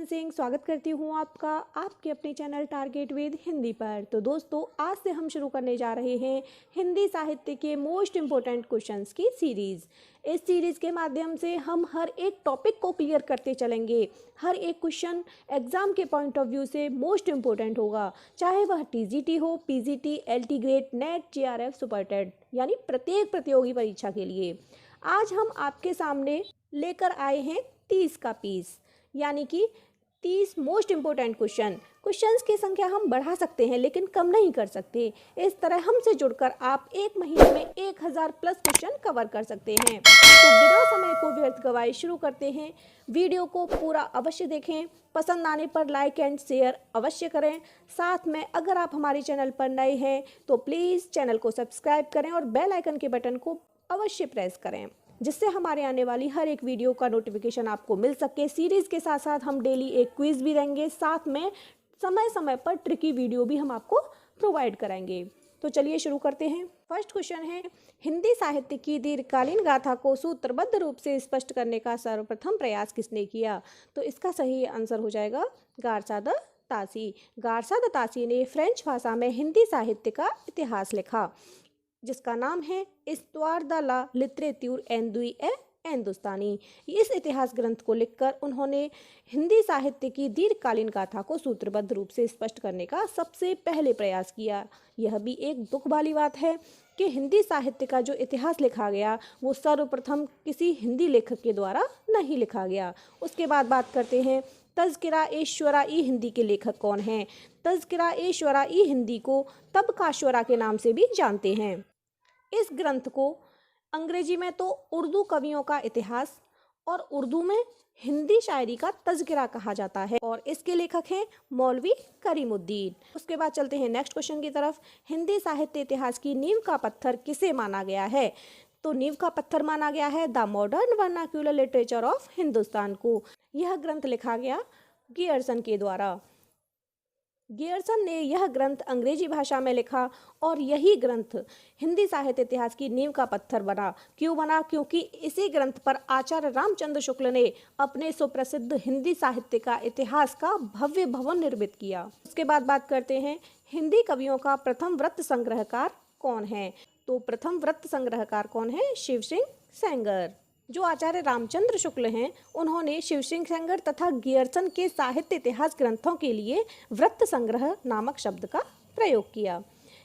सिंह स्वागत करती हूँ आपका आपके अपने चैनल टारगेट विद हिंदी पर। तो दोस्तों, आज से हम शुरू करने जा रहे हैं हिंदी साहित्य के मोस्ट इम्पोर्टेंट क्वेश्चंस की सीरीज़। इस सीरीज़ के माध्यम से हम हर एक टॉपिक को क्लियर करते चलेंगे। हर एक क्वेश्चन एग्ज़ाम के पॉइंट ऑफ व्यू से मोस्ट इम्पोर्टेंट होगा, चाहे वह टीजीटी हो, PGT, LT grade, net, JRF, super TET, यानी प्रत्येक प्रतियोगी परीक्षा के लिए। आज हम आपके सामने लेकर आए हैं 30 का पीस, यानी कि 30 मोस्ट इम्पोर्टेंट क्वेश्चंस की संख्या हम बढ़ा सकते हैं लेकिन कम नहीं कर सकते। इस तरह हमसे जुड़कर आप एक महीने में 1000 प्लस क्वेश्चन कवर कर सकते हैं। तो बिना समय को व्यर्थ गवाए शुरू करते हैं। वीडियो को पूरा अवश्य देखें, पसंद आने पर लाइक एंड शेयर अवश्य करें। साथ में अगर आप हमारे चैनल पर नए हैं तो प्लीज़ चैनल को सब्सक्राइब करें और बेल आइकन के बटन को अवश्य प्रेस करें, जिससे हमारे आने वाली हर एक वीडियो का नोटिफिकेशन आपको मिल सके। सीरीज़ के साथ साथ हम डेली एक क्विज़ भी रहेंगे, साथ में समय समय पर ट्रिकी वीडियो भी हम आपको प्रोवाइड कराएंगे। तो चलिए शुरू करते हैं। फर्स्ट क्वेश्चन है, हिंदी साहित्य की दीर्घकालीन गाथा को सूत्रबद्ध रूप से स्पष्ट करने का सर्वप्रथम प्रयास किसने किया? तो इसका सही आंसर हो जाएगा गारसा द तासी। गारसा द तासी ने फ्रेंच भाषा में हिंदी साहित्य का इतिहास लिखा, जिसका नाम है इस्त्वार द ला लिटरेट्यूर एंदुई ए हिंदुस्तानी। इस इतिहास ग्रंथ को लिखकर उन्होंने हिंदी साहित्य की दीर्घकालीन गाथा को सूत्रबद्ध रूप से स्पष्ट करने का सबसे पहले प्रयास किया। यह भी एक दुख वाली बात है कि हिंदी साहित्य का जो इतिहास लिखा गया वो सर्वप्रथम किसी हिंदी लेखक के द्वारा नहीं लिखा गया। उसके बाद बात करते हैं, तज़किरा-ए-शुअरा-ई हिंदी के लेखक कौन हैं? तज़किरा-ए-शुअरा-ई हिंदी को तबका-शुअरा के नाम से भी जानते हैं। इस ग्रंथ को अंग्रेजी में तो उर्दू कवियों का इतिहास और उर्दू में हिंदी शायरी का तज़किरा कहा जाता है और इसके लेखक हैं मौलवी करीमुद्दीन। उसके बाद चलते हैं नेक्स्ट क्वेश्चन की तरफ। हिंदी साहित्य इतिहास की नींव का पत्थर किसे माना गया है? तो नींव का पत्थर माना गया है the modern vernacular literature of Hindustan को। यह ग्रंथ लिखा गया गियर्सन के द्वारा। गियर्सन ने यह ग्रंथ अंग्रेजी भाषा में लिखा और यही ग्रंथ हिंदी साहित्य इतिहास की नींव का पत्थर बना। क्यों बना? क्योंकि इसी ग्रंथ पर आचार्य रामचंद्र शुक्ल ने अपने सुप्रसिद्ध हिंदी साहित्य का इतिहास का भव्य भवन निर्मित किया। उसके बाद बात करते हैं, हिंदी कवियों का प्रथम वृत्त संग्रहकार कौन है? तो प्रथम वृत्त संग्रहकार कौन है? शिव सिंह सेंगर। जो आचार्य रामचंद्र शुक्ल हैं, उन्होंने शिव सिंह सेंगर तथा गियर्सन के साहित्य इतिहास ग्रंथों के लिए वृत्त संग्रह नामक शब्द का प्रयोग किया।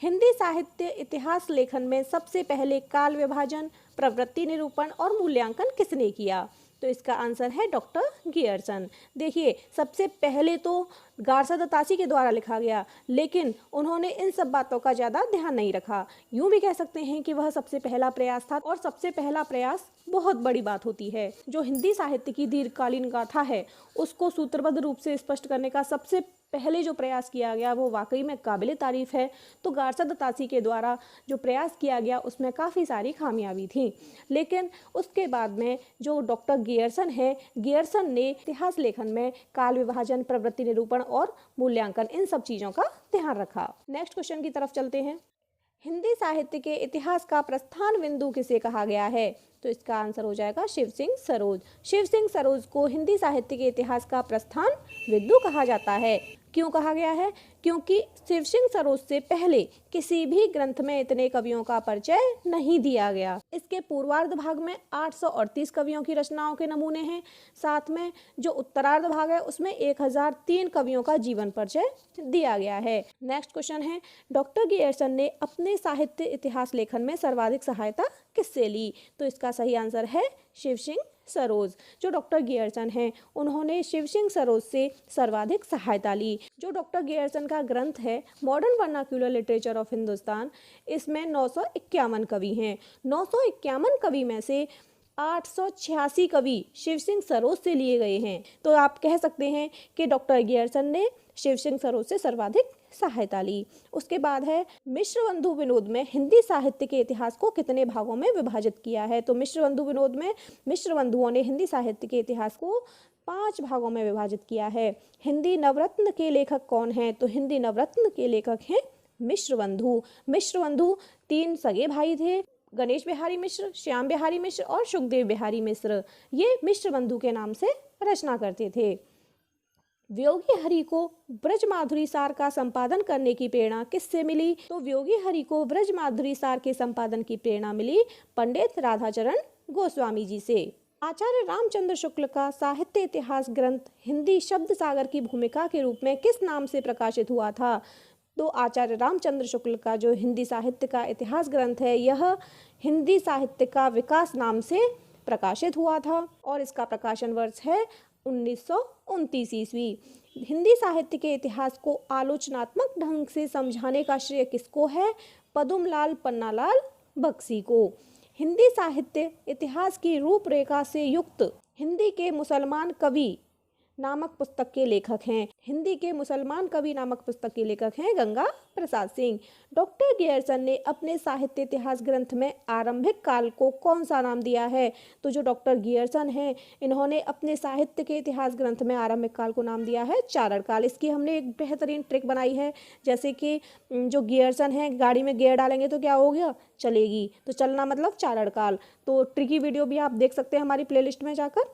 हिंदी साहित्य इतिहास लेखन में सबसे पहले काल विभाजन, प्रवृत्ति निरूपण और मूल्यांकन किसने किया? तो इसका आंसर है डॉक्टर गियर्सन। देखिए, सबसे पहले तो गारसा द तासी के द्वारा लिखा गया, लेकिन उन्होंने इन सब बातों का ज़्यादा ध्यान नहीं रखा। यूँ भी कह सकते हैं कि वह सबसे पहला प्रयास था और सबसे पहला प्रयास बहुत बड़ी बात होती है। जो हिंदी साहित्य की दीर्घकालीन गाथा है उसको सूत्रबद्ध रूप से स्पष्ट करने का सबसे पहले जो प्रयास किया गया वो वाकई में काबिल तारीफ़ है। तो गारसा द तासी के द्वारा जो प्रयास किया गया उसमें काफ़ी सारी खामियाबी थी, लेकिन उसके बाद में जो डॉक्टर गियर्सन है, गियर्सन ने इतिहास लेखन में काल विभाजन, प्रवृत्ति निरूपण और मूल्यांकन, इन सब चीज़ों का ध्यान रखा। नेक्स्ट क्वेश्चन की तरफ चलते हैं। हिंदी साहित्य के इतिहास का प्रस्थान बिंदु किसे कहा गया है? तो इसका आंसर हो जाएगा शिव सिंह सरोज। शिव सिंह सरोज को हिंदी साहित्य के इतिहास का प्रस्थान बिंदु कहा जाता है। क्यों कहा गया है? क्योंकि शिव सिंह सरोज से पहले किसी भी ग्रंथ में इतने कवियों का परिचय नहीं दिया गया। इसके पूर्वार्ध भाग में 838 कवियों की रचनाओं के नमूने हैं। साथ में जो उत्तरार्ध भाग है उसमें 1003 कवियों का जीवन परिचय दिया गया है। नेक्स्ट क्वेश्चन है, डॉक्टर गियर्सन ने अपने साहित्य इतिहास लेखन में सर्वाधिक सहायता किससे ली? तो इसका सही आंसर है शिव सिंह सरोज। जो डॉक्टर गियर्सन हैं उन्होंने शिव सिंह सरोज से सर्वाधिक सहायता ली। जो डॉक्टर गियर्सन का ग्रंथ है modern vernacular literature of Hindustan, इसमें 951 कवि हैं। 951 कवि में से 886 कवि शिव सिंह सरोज से लिए गए हैं। तो आप कह सकते हैं कि डॉक्टर गियर्सन ने शिव सिंह सरोज से सर्वाधिक सहायता ली। उसके बाद है, मिश्र बंधु विनोद में हिंदी साहित्य के इतिहास को कितने भागों में विभाजित किया है? तो मिश्र बंधु विनोद में मिश्र बंधुओं ने हिंदी साहित्य के इतिहास को 5 भागों में विभाजित किया है। हिंदी नवरत्न के लेखक कौन हैं? तो हिंदी नवरत्न के लेखक हैं मिश्र बंधु। मिश्र बंधु 3 सगे भाई थे, गणेश बिहारी मिश्र, श्याम बिहारी मिश्र और सुखदेव बिहारी मिश्र। ये मिश्र बंधु के नाम से रचना करते थे। वियोगी हरि को ब्रजमाधुरी सार का संपादन करने की प्रेरणा किससे मिली? तो वियोगी हरि को ब्रजमाधुरी सार के संपादन की प्रेरणा मिली पंडित राधाचरण गोस्वामी जी से। आचार्य रामचंद्र शुक्ल का साहित्य इतिहास ग्रंथ हिंदी शब्द सागर की भूमिका के रूप में किस नाम से प्रकाशित हुआ था? तो आचार्य रामचंद्र शुक्ल का जो हिंदी साहित्य का इतिहास ग्रंथ है यह हिंदी साहित्य का विकास नाम से प्रकाशित हुआ था और इसका प्रकाशन वर्ष है 1929 ईस्वी। हिंदी साहित्य के इतिहास को आलोचनात्मक ढंग से समझाने का श्रेय किसको है? पदुमलाल पन्नालाल बख्शी को। हिंदी साहित्य इतिहास की रूपरेखा से युक्त हिंदी के मुसलमान कवि नामक पुस्तक के लेखक हैं। हिंदी के मुसलमान कवि नामक पुस्तक के लेखक हैं गंगा प्रसाद सिंह। डॉक्टर गियर्सन ने अपने साहित्य इतिहास ग्रंथ में आरंभिक काल को कौन सा नाम दिया है? तो जो डॉक्टर गियर्सन हैं इन्होंने अपने साहित्य के इतिहास ग्रंथ में आरंभिक काल को नाम दिया है चारण काल। इसकी हमने एक बेहतरीन ट्रिक बनाई है, जैसे कि जो गियर्सन है गाड़ी में गियर डालेंगे तो क्या हो गया? चलेगी। तो चलना मतलब चारण काल। तो ट्रिकी वीडियो भी आप देख सकते हैं हमारी प्लेलिस्ट में जाकर।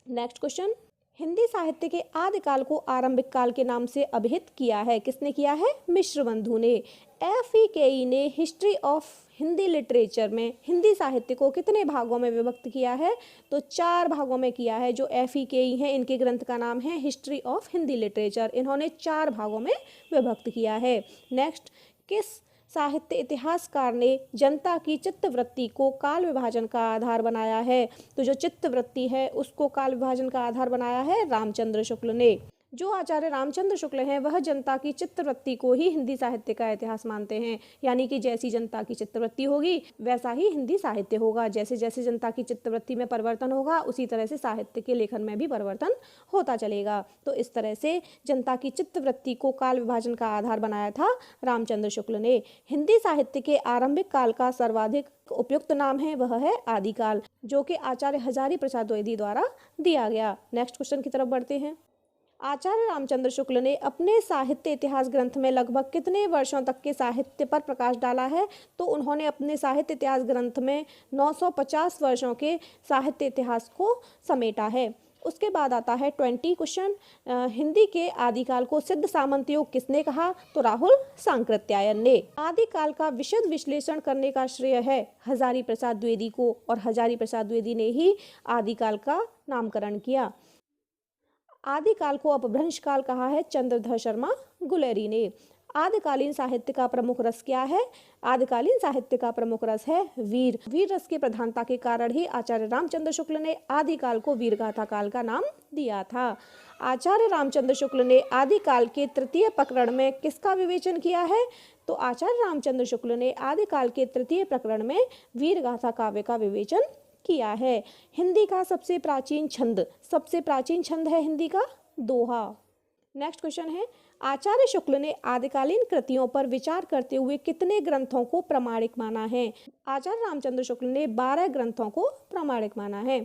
नेक्स्ट क्वेश्चन, हिंदी साहित्य के आदिकाल को आरंभिक काल के नाम से अभिहित किया है। किसने किया है? मिश्र बंधु ने। FEKE ने हिस्ट्री ऑफ हिंदी लिटरेचर में हिंदी साहित्य को कितने भागों में विभक्त किया है? तो 4 भागों में किया है। जो FEKE हैं इनके ग्रंथ का नाम है हिस्ट्री ऑफ हिंदी लिटरेचर। इन्होंने 4 भागों में विभक्त किया है। नेक्स्ट, किस साहित्य इतिहासकार ने जनता की चित्तवृत्ति को काल विभाजन का आधार बनाया है? तो जो चित्तवृत्ति है उसको काल विभाजन का आधार बनाया है रामचंद्र शुक्ल ने। जो आचार्य रामचंद्र शुक्ल हैं वह जनता की चित्तवृत्ति को ही हिंदी साहित्य का इतिहास मानते हैं। यानी कि जैसी जनता की चित्तवृत्ति होगी वैसा ही हिंदी साहित्य होगा। जैसे जैसे जनता की चित्तवृत्ति में परिवर्तन होगा उसी तरह से साहित्य के लेखन में भी परिवर्तन होता चलेगा। तो इस तरह से जनता की चित्तवृत्ति को काल विभाजन का आधार बनाया था रामचंद्र शुक्ल ने। हिंदी साहित्य के आरंभिक काल का सर्वाधिक उपयुक्त नाम है वह है आदिकाल, जो कि आचार्य हजारी प्रसाद द्विवेदी द्वारा दिया गया। नेक्स्ट क्वेश्चन की तरफ बढ़ते हैं। आचार्य रामचंद्र शुक्ल ने अपने साहित्य इतिहास ग्रंथ में लगभग कितने वर्षों तक के साहित्य पर प्रकाश डाला है? तो उन्होंने अपने साहित्य इतिहास ग्रंथ में 950 वर्षों के साहित्य इतिहास को समेटा है। उसके बाद आता है 20 क्वेश्चन, हिंदी के आदिकाल को सिद्ध सामंत युग किसने कहा? तो राहुल सांकृत्यायन ने। आदिकाल का विशद विश्लेषण करने का श्रेय है हजारी प्रसाद द्विवेदी को और हजारी प्रसाद द्विवेदी ने ही आदिकाल का नामकरण किया। आदिकाल को अपभ्रंश काल कहा है चंद्रधर शर्मा गुलेरी ने। आदिकालीन साहित्य का प्रमुख रस क्या है? आदिकालीन साहित्य का प्रमुख रस है वीर। वीर रस की प्रधानता के कारण ही आचार्य रामचंद्र शुक्ल ने आदिकाल को वीरगाथा काल का नाम दिया था। आचार्य रामचंद्र शुक्ल ने आदिकाल के तृतीय प्रकरण में किसका विवेचन किया है? तो आचार्य रामचंद्र शुक्ल ने आदिकाल के तृतीय प्रकरण में वीरगाथा काव्य का विवेचन किया है। हिंदी का सबसे प्राचीन छंद है हिंदी का दोहा। नेक्स्ट क्वेश्चन है, आचार्य शुक्ल ने आदिकालीन कृतियों पर विचार करते हुए कितने ग्रंथों को प्रामाणिक माना है? आचार्य रामचंद्र शुक्ल ने 12 ग्रंथों को प्रामाणिक माना है।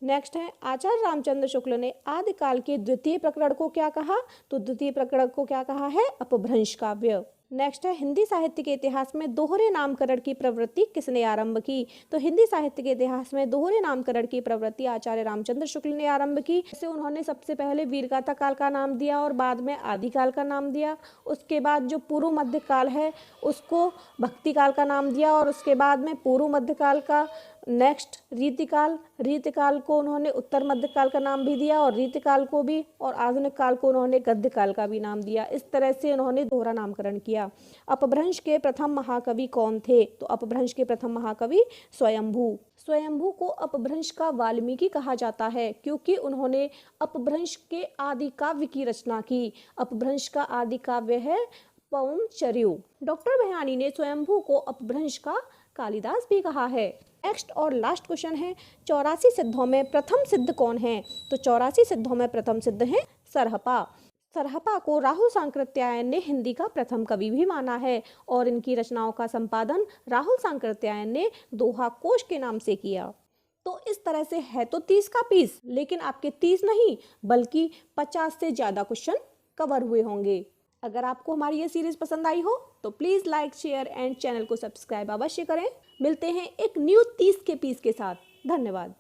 नेक्स्ट है, आचार्य रामचंद्र शुक्ल ने आदिकाल के द्वितीय प्रकरण को क्या कहा? तो द्वितीय प्रकरण को क्या कहा है? अपभ्रंश काव्य। नेक्स्ट है, हिंदी साहित्य के इतिहास में दोहरे नामकरण की प्रवृत्ति किसने आरंभ की? तो हिंदी साहित्य के इतिहास में दोहरे नामकरण की प्रवृत्ति आचार्य रामचंद्र शुक्ल ने आरंभ की। जैसे उन्होंने सबसे पहले वीरगाथा काल का नाम दिया और बाद में आदिकाल का नाम दिया। उसके बाद जो पूर्व मध्यकाल है उसको भक्ति काल का नाम दिया और उसके बाद में पूर्व मध्यकाल का नेक्स्ट रीतिकाल को उन्होंने उत्तर मध्यकाल का नाम भी दिया और रीतिकाल को भी, और आधुनिक काल को उन्होंने गद्यकाल का भी नाम दिया। इस तरह से उन्होंने दोहरा नामकरण किया। अपभ्रंश के प्रथम महाकवि कौन थे? तो अपभ्रंश के प्रथम महाकवि स्वयंभू को अपभ्रंश का वाल्मीकि कहा जाता है क्योंकि उन्होंने अपभ्रंश के आदि काव्य की रचना की। अपभ्रंश का आदि काव्य है पौंचर्यु। डॉक्टर भयानी ने स्वयंभू को अपभ्रंश का कालिदास भी कहा है। नेक्स्ट और लास्ट क्वेश्चन है, 84 सिद्धों में प्रथम सिद्ध कौन है? तो 84 सिद्धों में प्रथम सिद्ध है सरहपा को राहुल सांकृत्यायन ने हिंदी का प्रथम कवि भी माना है और इनकी रचनाओं का संपादन राहुल सांकृत्यायन ने दोहा कोश के नाम से किया। तो इस तरह से है तो 30 का पीस, लेकिन आपके 30 नहीं बल्कि 50 से ज़्यादा क्वेश्चन कवर हुए होंगे। अगर आपको हमारी ये सीरीज पसंद आई हो तो please like, share and channel को सब्सक्राइब अवश्य करें। मिलते हैं एक न्यू 30 के पीस के साथ। धन्यवाद।